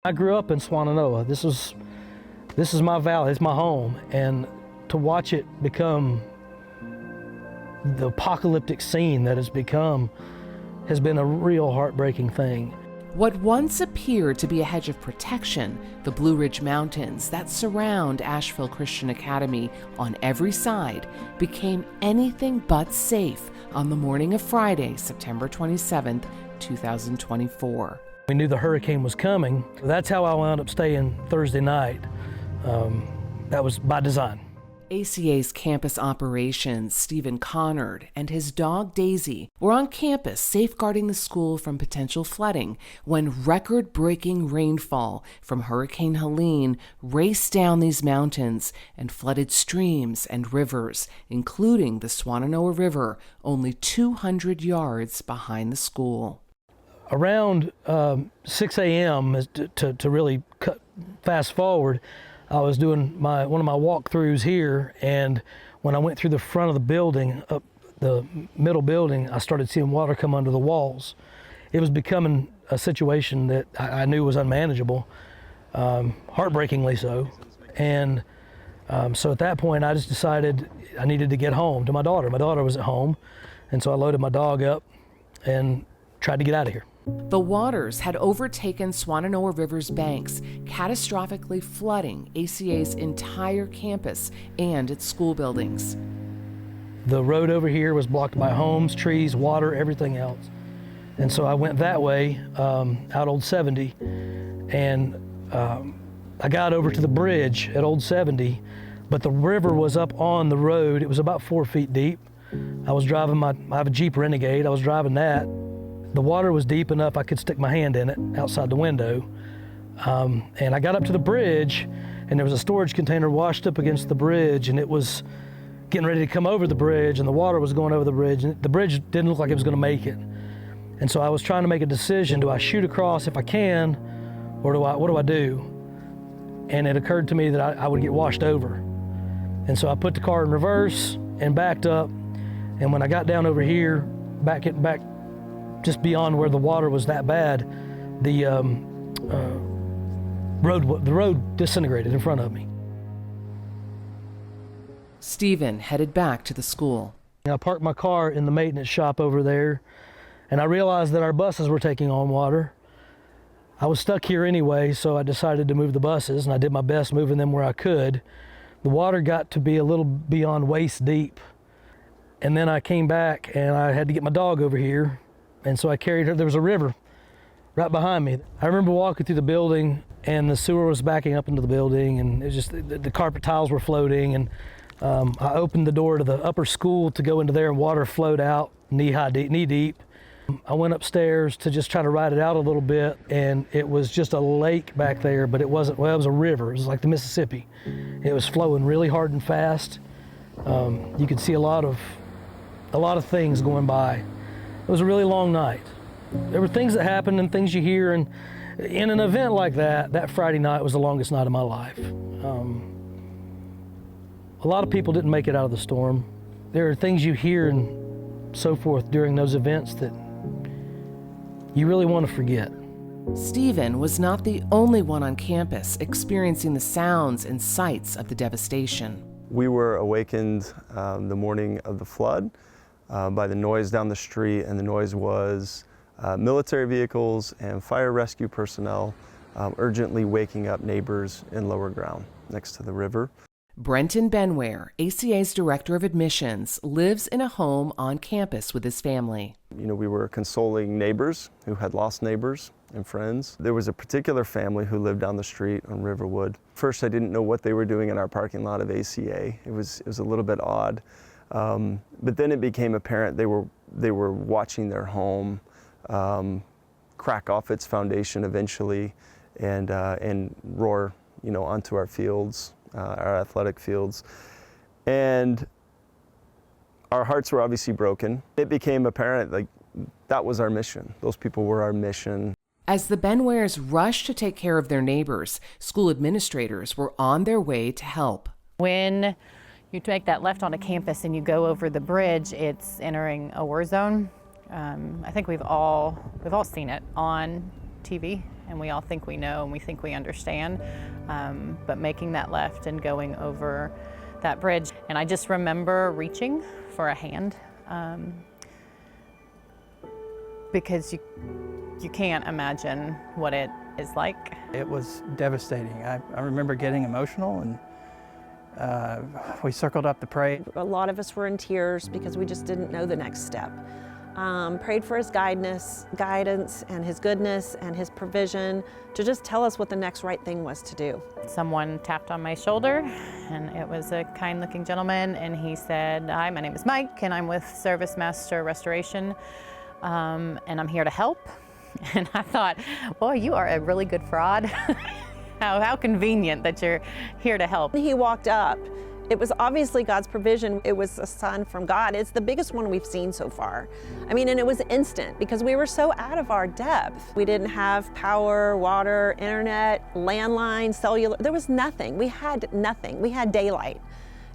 I grew up in Swannanoa. This is my valley, it's my home, and to watch it become the apocalyptic scene that it's become has been a real heartbreaking thing. What once appeared to be a hedge of protection, the Blue Ridge Mountains that surround Asheville Christian Academy on every side, became anything but safe on the morning of Friday, September 27th, 2024. We knew the hurricane was coming. That's how I wound up staying Thursday night. That was by design. ACA's campus operations, Stephen Connard and his dog Daisy were on campus safeguarding the school from potential flooding when record-breaking rainfall from Hurricane Helene raced down these mountains and flooded streams and rivers, including the Swannanoa River, only 200 yards behind the school. Around 6 a.m., to really fast forward, I was doing one of my walkthroughs here, and when I went through the front of the building, up the middle building, I started seeing water come under the walls. It was becoming a situation that I knew was unmanageable, heartbreakingly so. And so at that point, I just decided I needed to get home to my daughter. My daughter was at home, and so I loaded my dog up and tried to get out of here. The waters had overtaken Swannanoa River's banks, catastrophically flooding ACA's entire campus and its school buildings. The road over here was blocked by homes, trees, water, everything else. And so I went that way, out Old 70, and I got over to the bridge at Old 70, but the river was up on the road. It was about 4 feet deep. I was driving I have a Jeep Renegade, I was driving that. The water was deep enough I could stick my hand in it outside the window. And I got up to the bridge, and there was a storage container washed up against the bridge, and it was getting ready to come over the bridge, and the water was going over the bridge, and the bridge didn't look like it was going to make it. And so I was trying to make a decision: do I shoot across if I can, or what do I do? And it occurred to me that I would get washed over. And so I put the car in reverse and backed up, and when I got down over here, back just beyond where the water was that bad, the road disintegrated in front of me. Stephen headed back to the school. I parked my car in the maintenance shop over there, and I realized that our buses were taking on water. I was stuck here anyway, so I decided to move the buses, and I did my best moving them where I could. The water got to be a little beyond waist deep, and then I came back and I had to get my dog over here. And so I carried her. There was a river right behind me. I remember walking through the building, and the sewer was backing up into the building, and it was just the carpet tiles were floating. And I opened the door to the upper school to go into there, and water flowed out knee deep. I went upstairs to just try to ride it out a little bit, and it was just a lake back there, but it wasn't. Well, it was a river. It was like the Mississippi. It was flowing really hard and fast. You could see a lot of things going by. It was a really long night. There were things that happened and things you hear, and in an event like that Friday night was the longest night of my life. A lot of people didn't make it out of the storm. There are things you hear and so forth during those events that you really want to forget. Stephen was not the only one on campus experiencing the sounds and sights of the devastation. We were awakened the morning of the flood by the noise down the street, and the noise was military vehicles and fire rescue personnel urgently waking up neighbors in lower ground next to the river. Brenton Benware, ACA's Director of Admissions, lives in a home on campus with his family. You know, we were consoling neighbors who had lost neighbors and friends. There was a particular family who lived down the street on Riverwood. First, I didn't know what they were doing in our parking lot of ACA. It was a little bit odd. But then it became apparent they were watching their home crack off its foundation eventually, and roar, onto our fields, our athletic fields, and our hearts were obviously broken. It became apparent that was our mission. Those people were our mission. As the Benwares rushed to take care of their neighbors, school administrators were on their way to help. When you take that left onto campus and you go over the bridge, it's entering a war zone. I think we've all seen it on TV and we all think we know and we think we understand, but making that left and going over that bridge. And I just remember reaching for a hand, because you can't imagine what it is like. It was devastating. I remember getting emotional, and we circled up to pray. A lot of us were in tears because we just didn't know the next step. Prayed for his guidance and his goodness and his provision to just tell us what the next right thing was to do. Someone tapped on my shoulder, and it was a kind-looking gentleman, and he said, "Hi, my name is Mike, and I'm with Service Master Restoration, and I'm here to help." And I thought, boy, you are a really good fraud. How convenient that you're here to help. He walked up. It was obviously God's provision. It was a sign from God. It's the biggest one we've seen so far. I mean, and it was instant because we were so out of our depth. We didn't have power, water, internet, landline, cellular. There was nothing. We had nothing. We had daylight,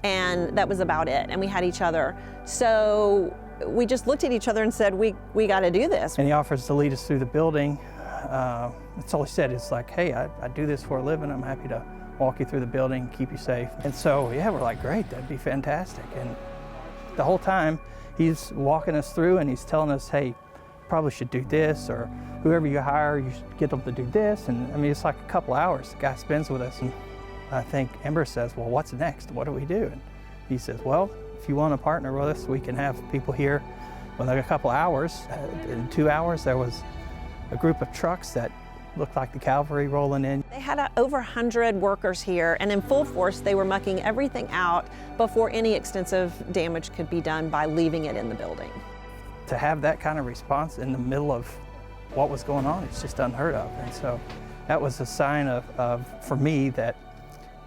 and that was about it. And we had each other. So we just looked at each other and said, we got to do this. And he offers to lead us through the building. That's all he said. It's like, hey, I do this for a living. I'm happy to walk you through the building, keep you safe. And so, yeah, we're like, great, that'd be fantastic. And the whole time, he's walking us through and he's telling us, hey, probably should do this, or whoever you hire, you should get them to do this. And I mean, it's like a couple hours the guy spends with us. And I think Ember says, well, what's next? What do we do? And he says, well, if you want to partner with us, we can have people here within a couple hours. In 2 hours, there was a group of trucks that looked like the cavalry rolling in. They had over 100 workers here, and in full force, they were mucking everything out before any extensive damage could be done by leaving it in the building. To have that kind of response in the middle of what was going on, it's just unheard of. And so that was a sign for me that,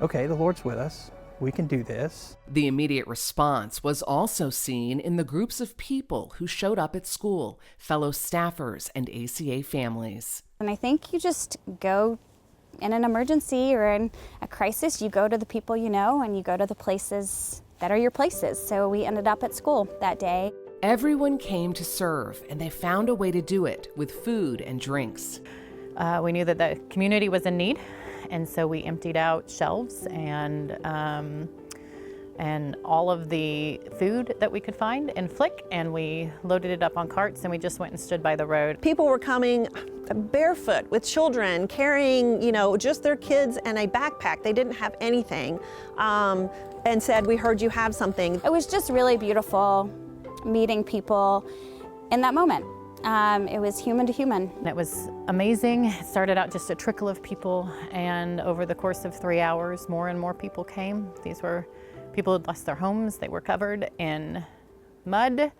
okay, the Lord's with us. We can do this. The immediate response was also seen in the groups of people who showed up at school, fellow staffers and ACA families. And I think you just go in an emergency or in a crisis, you go to the people you know and you go to the places that are your places. So we ended up at school that day. Everyone came to serve, and they found a way to do it with food and drinks. We knew that the community was in need, and so we emptied out shelves and all of the food that we could find in Flick, and we loaded it up on carts, and we just went and stood by the road. People were coming barefoot with children, carrying, just their kids and a backpack. They didn't have anything, and said, "We heard you have something." It was just really beautiful meeting people in that moment. It was human to human. It was amazing. It started out just a trickle of people, and over the course of 3 hours, more and more people came. These were people who had lost their homes. They were covered in mud.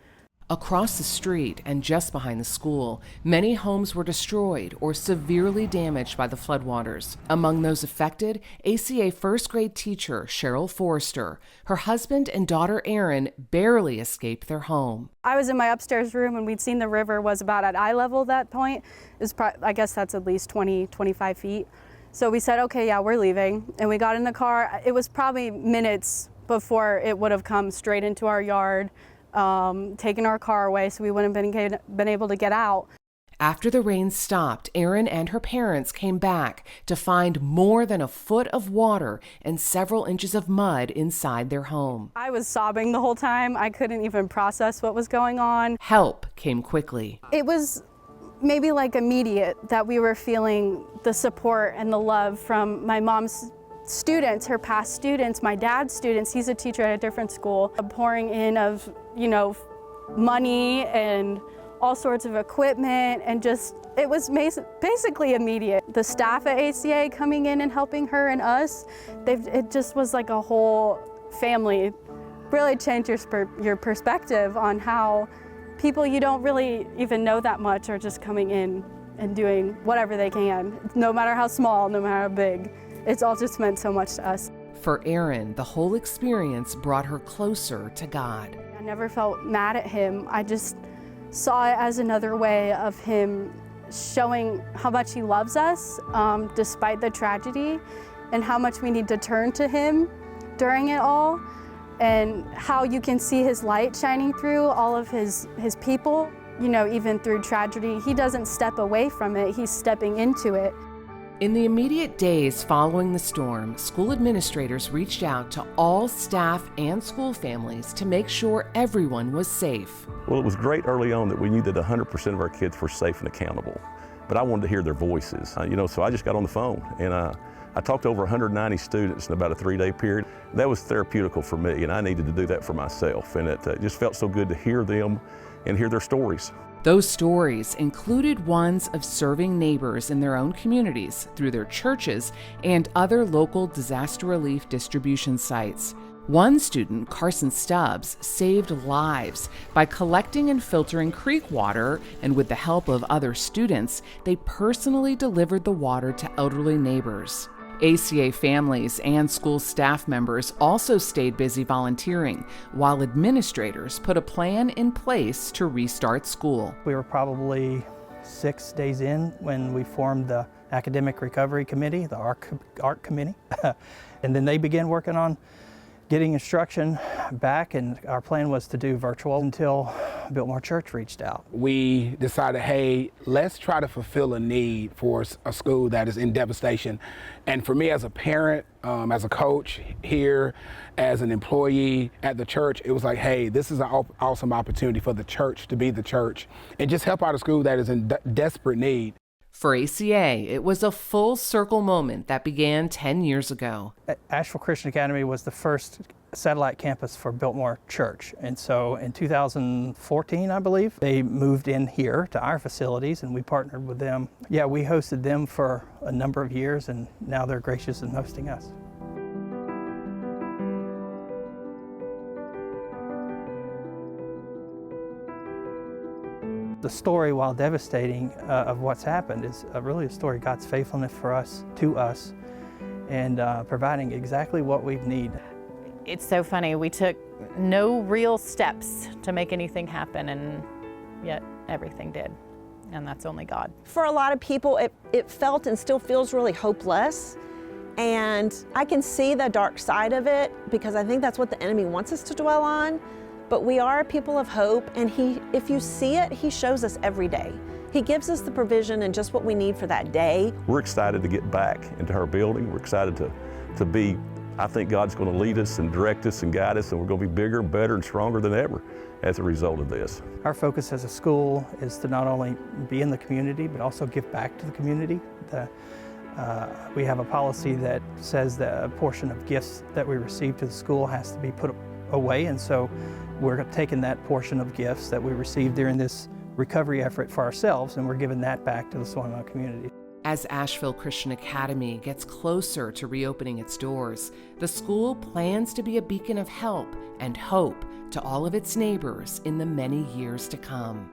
Across the street and just behind the school, many homes were destroyed or severely damaged by the floodwaters. Among those affected, ACA first grade teacher Cheryl Forrester. Her husband and daughter Erin barely escaped their home. I was in my upstairs room and we'd seen the river was about at eye level at that point. I guess that's at least 20, 25 feet. So we said, okay, yeah, we're leaving. And we got in the car. It was probably minutes before it would have come straight into our yard. Taken our car away so we wouldn't have been able to get out. After the rain stopped, Erin and her parents came back to find more than a foot of water and several inches of mud inside their home. I was sobbing the whole time. I couldn't even process what was going on. Help came quickly. It was maybe like immediate that we were feeling the support and the love from my mom's students, her past students, my dad's students. He's a teacher at a different school. A pouring in of, money and all sorts of equipment, and just, it was basically immediate. The staff at ACA coming in and helping her and us, it just was like a whole family. Really changed your perspective on how people you don't really even know that much are just coming in and doing whatever they can, no matter how small, no matter how big. It's all just meant so much to us. For Erin, the whole experience brought her closer to God. I never felt mad at him. I just saw it as another way of him showing how much he loves us, despite the tragedy, and how much we need to turn to him during it all, and how you can see his light shining through all of his people. you know, even through tragedy, he doesn't step away from it, he's stepping into it. In the immediate days following the storm, school administrators reached out to all staff and school families to make sure everyone was safe. Well, it was great early on that we knew that 100% of our kids were safe and accountable, but I wanted to hear their voices, so I just got on the phone and I talked to over 190 students in about a 3-day period. That was therapeutical for me, and I needed to do that for myself, and it just felt so good to hear them and hear their stories. Those stories included ones of serving neighbors in their own communities through their churches and other local disaster relief distribution sites. One student, Carson Stubbs, saved lives by collecting and filtering creek water, and with the help of other students, they personally delivered the water to elderly neighbors. ACA families and school staff members also stayed busy volunteering, while administrators put a plan in place to restart school. We were probably 6 days in when we formed the Academic Recovery Committee, the ARC Committee, and then they began working on getting instruction back, and our plan was to do virtual until Biltmore Church reached out. We decided, hey, let's try to fulfill a need for a school that is in devastation. And for me as a parent, as a coach here, as an employee at the church, it was like, hey, this is an awesome opportunity for the church to be the church and just help out a school that is in desperate need. For ACA, it was a full circle moment that began 10 years ago. Asheville Christian Academy was the first satellite campus for Biltmore Church. And so in 2014, I believe, they moved in here to our facilities and we partnered with them. Yeah, we hosted them for a number of years and now they're gracious in hosting us. The story, while devastating, of what's happened is really a story of God's faithfulness for us, to us, and providing exactly what we need. It's so funny, we took no real steps to make anything happen, and yet everything did, and that's only God. For a lot of people, it felt and still feels really hopeless, and I can see the dark side of it because I think that's what the enemy wants us to dwell on. But we are a people of hope, and if you see it, he shows us every day. He gives us the provision and just what we need for that day. We're excited to get back into our building. We're excited to be, I think God's going to lead us and direct us and guide us, and we're going to be bigger, better, and stronger than ever as a result of this. Our focus as a school is to not only be in the community, but also give back to the community. We have a policy that says that a portion of gifts that we receive to the school has to be put away, and so we're taking that portion of gifts that we received during this recovery effort for ourselves, and we're giving that back to the Swannanoa community. As Asheville Christian Academy gets closer to reopening its doors, the school plans to be a beacon of help and hope to all of its neighbors in the many years to come.